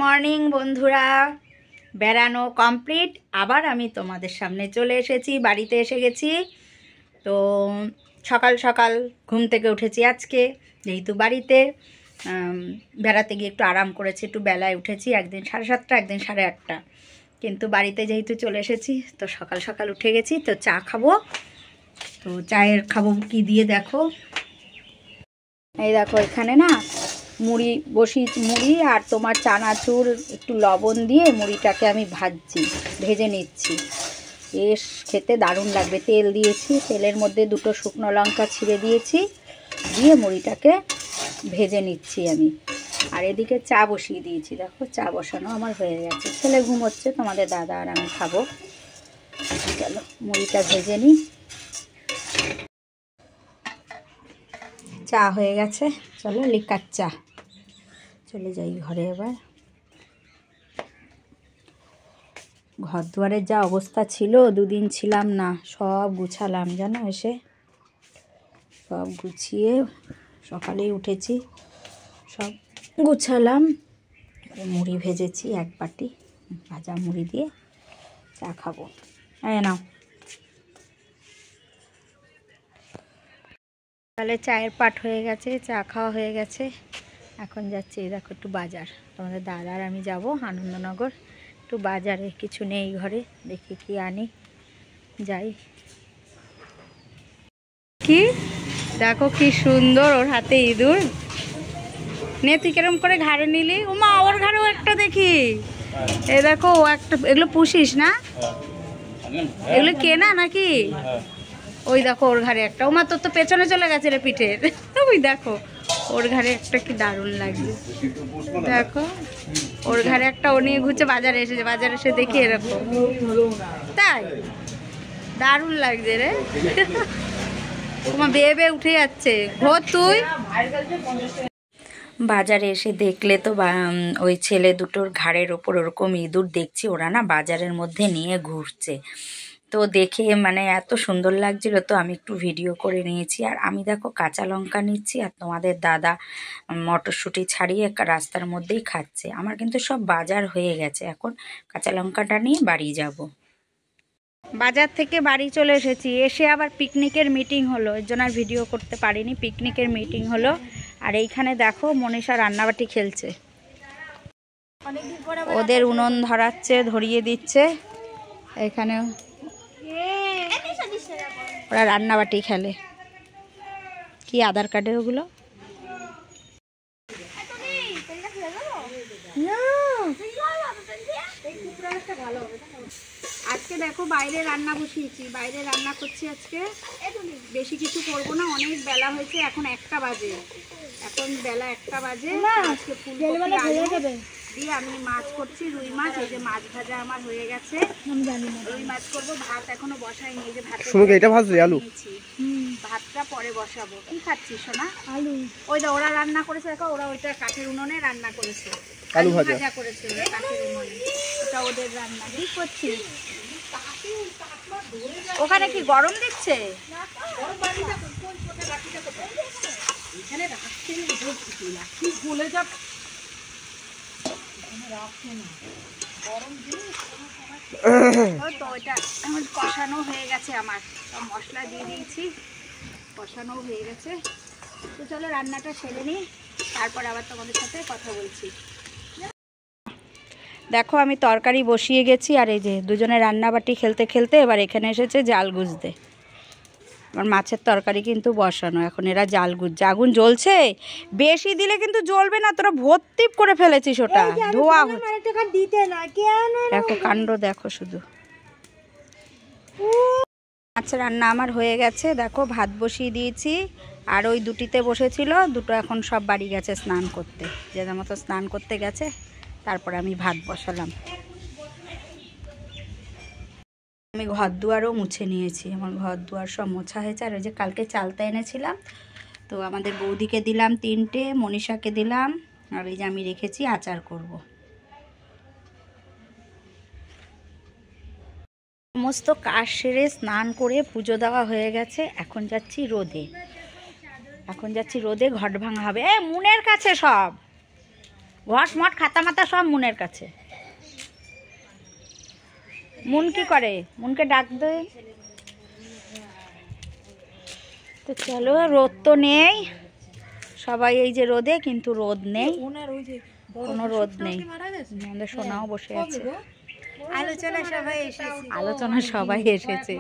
Morning বন্ধুরা, বেড়ানো complete. আবার আমি তোমাদের সামনে চলে এসেছি, বাড়িতে এসে গেছি। তো সকাল সকাল ঘুম থেকে উঠেছি আজকে, যেহেতু বাড়িতে বেড়াতে গিয়ে একটু আরাম করেছি, একটু বেলায় উঠেছি, একদিন 7:30, একদিন 8:30। কিন্তু বাড়িতে যেহেতু চলে এসেছি তো সকাল সকাল উঠে গেছি। তো চা খাবো। তো চায়ের খাবো কি দিয়ে দেখো, এই দেখো এখানে না মুড়ি মুড়ি আর তোমার চানাচুর একটু লবণ দিয়ে মুড়িটাকে আমি ভেজে নিচ্ছি। বেশ খেতে দারুণ লাগবে। তেল দিয়েছি, তেলের মধ্যে 2টো শুকনো লঙ্কা ছিঁড়ে দিয়েছি, দিয়ে মুড়িটাকে ভেজে নিচ্ছি আমি। আর এদিকে চা বসিয়ে দিয়েছি, দেখো চা বসানো আমার হয়ে গেছে। ছেলে ঘুমোচ্ছে, তোমাদের দাদা আর আমি খাবো। চলো মুড়িটা ভেজে নিই। চা হয়ে গেছে, চলো লিকার চা। চলে যাই ঘরে। এবার ঘর দুয়ারের যা অবস্থা ছিল, 2 দিন ছিলাম না, সব গুছালাম জানো। এসে সব গুছিয়ে সকালেই উঠেছি, সব গুছালাম। মুড়ি ভেজেছি 1 বাটি, ভাজা মুড়ি দিয়ে চা খাবো। নাও, তাহলে চায়ের পাট হয়ে গেছে, চা খাওয়া হয়ে গেছে। এখন যাচ্ছি দেখো একটু বাজার। তোমাদের দাদা আর আমি যাব আনন্দনগর একটু বাজারে, কিছু নেই ঘরে, দেখি কি আনি। যাই। কি দেখো কি সুন্দর, ওর হাতে ইঁদুর। নে তুই কিরম করে ঘাড়ে নিলি? ওমা, ওর ঘাড়েও একটা দেখি। এই দেখো ও একটা, এগুলো পুষিস না? এগুলো কেনা নাকি? ওই দেখো ওর ঘাড়ে একটা। ওমা, তোর তো পেছনে চলে গেছে রে পিঠের। ওই দেখো ওর ঘাড়ে একটা, কি দারুণ লাগছে। দেখো ওর ঘাড়ে একটা, ও নিয়ে ঘুরছে। বাজারে এসেছে, বাজারে এসে দেখি এরকম। তাই দারুণ লাগছে রে। তোমার বেয়ে বেয়ে উঠে যাচ্ছে। ঘোর তুই। বাজারে এসে দেখলে তো ওই ছেলে দুটোর ঘাড়ের ওপর ওরকম ইঁদুর দেখছি, ওরা না বাজারের মধ্যে নিয়ে ঘুরছে। তো দেখে মানে এত সুন্দর লাগছিল, তো আমি একটু ভিডিও করে নিয়েছি। আর আমি দেখো কাঁচা লঙ্কা নিচ্ছি, আর তোমাদের দাদা মটরশুঁটি ছাড়িয়ে রাস্তার মধ্যেই খাচ্ছে। আমার কিন্তু সব বাজার হয়ে গেছে, এখন কাঁচা লঙ্কাটা নিয়ে বাড়ি যাব। বাজার থেকে বাড়ি চলে এসেছি, এসে আবার পিকনিকের মিটিং হলো, এর জন্য আর ভিডিও করতে পারিনি। পিকনিকের মিটিং হলো। আর এইখানে দেখো মনীষা রান্নাবাটি খেলছে, ওদের উনুন ধরিয়ে দিচ্ছে। এখানে ওরা রান্নাবাটি খেলে। কি আধার কার্ডের ওগুলো? আজকে দেখো বাইরে রান্না বসিয়েছি, বাইরে রান্না করছি আজকে। বেশি কিছু করবো না, অনেক বেলা হয়েছে, এখন 1টা বাজে। এখন বেলা 1টা বাজে। আজকে ফুলকপি দিয়ে আমি মাছ করছি, রুই মাছ। এই যে মাছ ভাজা আমার হয়ে গেছে, রুই মাছ করবো। ভাত এখনো বসাইনি, এই যে ভাত আলু ভাতটা পরে বসাবো। কি খাচ্ছিস সোনা? আলু। ওই দা ওরা রান্না করেছে, দেখো ওরা ওইটা কাঠের উনুনে রান্না করেছে, আলু ভাজা করেছে কাঠের উনুনে, ওটা ওদের রান্না। কি করছিস ওখানে? কি গরম দিচ্ছে? তো ওইটা কষানো হয়ে গেছে, আমার সব মশলা দিয়ে দিয়েছি, কষানো হয়ে গেছে। তো চলো রান্নাটা সেরে নিই, তারপর আবার তোমাদের সাথে কথা বলছি। দেখো আমি তরকারি বসিয়ে গেছি, আর এই যে দুজনে রান্নাবাটি খেলতে খেলতে এবার এখানে এসেছে জাল গুজতে। আমার মাছের তরকারি কিন্তু বসানো, এখন এরা জাল গুজছে। আগুন জ্বলছে, বেশি দিলে কিন্তু জ্বলবে না, তোরা ভর্তি করে ফেলেছিস ওটা, ধোয়া দেখো কাণ্ড, দেখো শুধু। মাছের রান্না আমার হয়ে গেছে, দেখো ভাত বসিয়ে দিয়েছি। আর ওই 2টিতে বসেছিল, 2টো এখন সব বাড়ি গেছে স্নান করতে, যে যার মতো স্নান করতে গেছে। তারপরে আমি ভাত বসালাম। আমি ঘর দুয়ারও মুছে নিয়েছি, আমার ঘর দুয়ার সব মোছা হয়েছে। আর ওই যে কালকে চালতা এনেছিলাম, তো আমাদের বৌদিকে দিলাম 3টে, মনীষাকে দিলাম। আর এই যে আমি রেখেছি আচার করব। সমস্ত কাজ সেরে স্নান করে পুজো দেওয়া হয়ে গেছে। এখন যাচ্ছি রোদে, ঘট ভাঙা হবে। মুনের কাছে সব ঘট মট খাতা মাতা সব মুনের কাছে। মুন কি করে? মুনকে ডাক দে। তো চলো, রোদ তো নেই, সবাই এই যে রোদে, কিন্তু রোদ নেই, কোনো রোদ নেই। আমাদের সোনাও বসে আছে, আলোচনা সবাই এসেছে।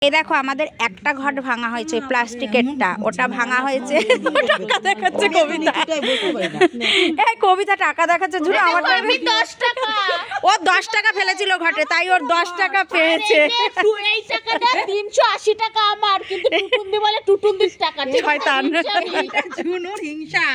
এই দেখো আমাদের একটা ঘট ভাঙা হয়েছে, ওই প্লাস্টিকেরটা, ওটা ভাঙা হয়েছে। টাকা দেখাচ্ছে কবিতা, এই কবিতা টাকা দেখাচ্ছে। ঝুড়ি আমার 10 টাকা, ও 10 টাকা ফেলেছিল ঘটে, তাই ওর 10 টাকা পেয়েছে। এই টাকাটা 380 টাকা আমার, কিন্তু টুটুন্দি বলে টুটুন্দির টাকা। শয়তান ঝুনুর হিংসা।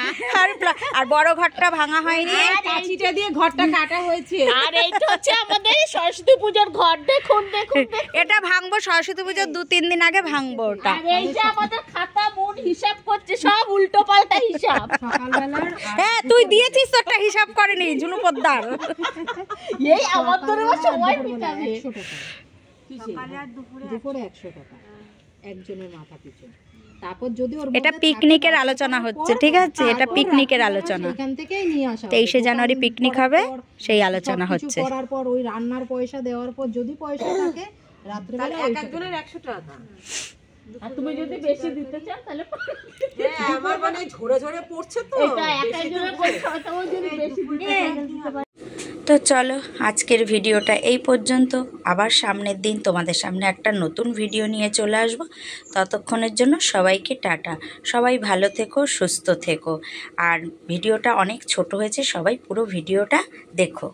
আর বড় ঘরটা ভাঙা হয়নি, কাঁচিটা দিয়ে ঘরটা কাটা হয়েছে। আর এইটা হচ্ছে আমাদের সরস্বতী পূজার ঘর। দেখুন দেখুন, এটা ভাঙবো সরস্বতী পুজোর 2-3 দিন আগে ভাঙবো ওটা। আর এই যে আমাদের খাতা মুন হিসাব করছে, সব উল্টো পাল্টা হিসাব। হ্যাঁ তুই দিয়েছিস তো, একটা হিসাব করেনি ঝুনু পোদ্দার। এই আমাদের সময় পিটাবে। সকালে আর দুপুরে 100 টাকা একজনের মাথা পিছু। তারপর যদি ওর এটা পিকনিকের আলোচনা হচ্ছে, ঠিক আছে, এটা পিকনিকের আলোচনা। এখান থেকেই নিয়ে আসা 23শে জানুয়ারি পিকনিক হবে, সেই আলোচনা হচ্ছে। করার পর ওই রান্নার পয়সা দেওয়ার পর যদি পয়সা থাকে রাত্রেবেলা একজনের 100 টাকা। আর তুমি যদি বেশি দিতে চাও তাহলে আমার মানে ঝরে ঝরে পড়ছে তো, এটা একজনের পয়সা তাও যদি বেশি দিতে চাও। তো চলো, আজকের ভিডিওটা এই পর্যন্ত। আবার সামনের দিন তোমাদের সামনে একটা নতুন ভিডিও নিয়ে চলে আসব। ততক্ষণের জন্য সবাইকে টাটা। সবাই ভালো থেকো, সুস্থ থেকো। আর ভিডিওটা অনেক ছোট হয়েছে, সবাই পুরো ভিডিওটা দেখো।